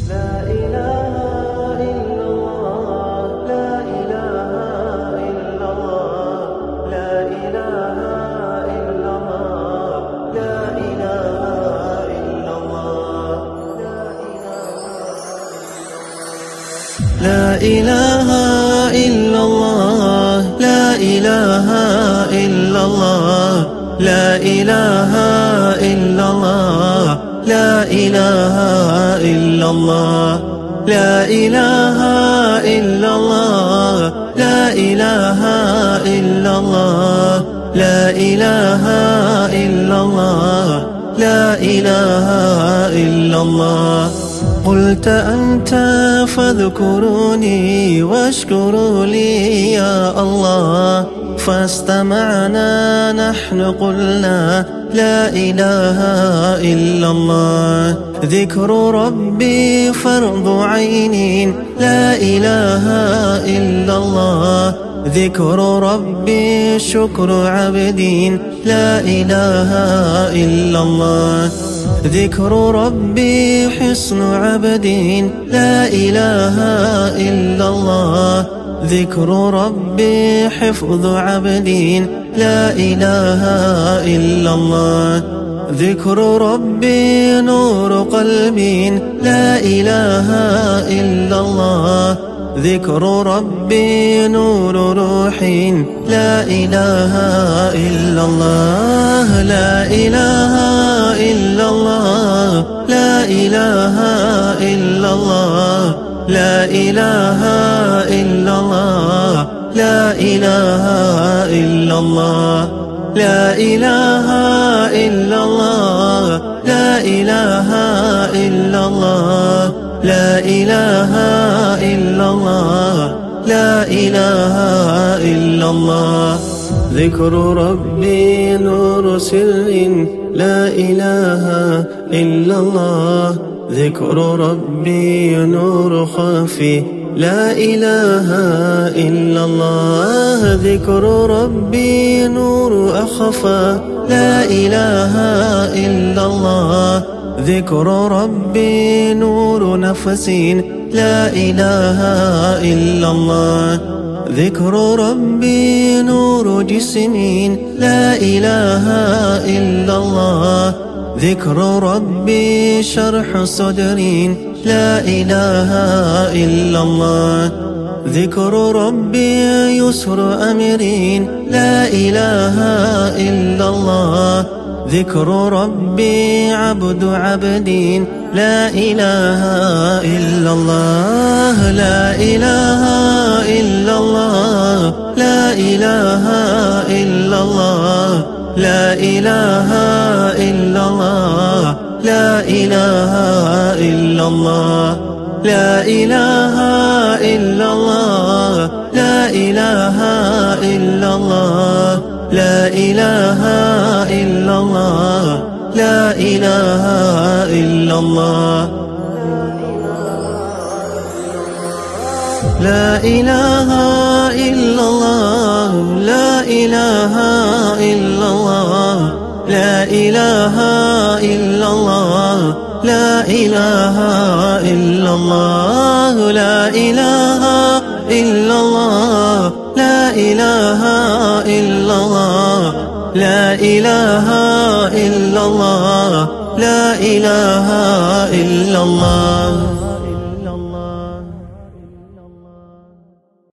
لا إله إلا الله، لا إله إلا الله، لا إله إلا الله، لا إله إلا الله، لا إله إلا الله، لا إله إلا الله، لا إله إلا الله، لا إله إلا الله، لا إله إلا الله، لا إله إلا الله، لا إله إلا الله، لا إله إلا الله. قلت أنت فاذكروني واشكروا لي يا الله، فاستمعنا نحن قلنا لا إله إلا الله. ذكر ربي فرض عين، لا إله إلا الله. ذكر ربي شكر عبد، لا إله إلا الله. ذكر ربي حصن عبد، لا إله إلا الله. ذكر ربي حفظ عبد، لا إله إلا الله. ذكر ربي نور قلب، لا إله إلا الله. ذكر ربي نور روح، لا إله إلا الله. لا إله إلا الله، لا إله إلا الله، لا إله إلا الله، لا إله إلا الله، لا إله إلا الله، لا إله إلا الله، لا إله إلا الله، لا إله إلا الله. ذكر ربي نور سر، لا إله إلا الله. ذكر ربي نور خافي، لا إله إلا الله. ذكر ربي نور أخفى، لا إله إلا الله. ذكر ربي نور نفس، لا إله إلا الله. ذكر ربي نور جسم، لا إله إلا الله. ذكر ربي شرح صدر، لا إله إلا الله. ذكر ربي يسر أمر، لا إله إلا الله. ذكر ربي عبد عبد، لا إله إلا الله. لا إله إلا الله، لا إله إلا الله، لا إله إلا الله، لا إله إلا الله، لا إله إلا الله، لا إله إلا الله، لا إله إلا الله، لا إله إلا الله. لا إله إلا الله، لا إله إلا الله، لا إله إلا الله، لا إله إلا الله، لا إله إلا الله، لا إله إلا الله، لا إله إلا الله، لا إله إلا الله.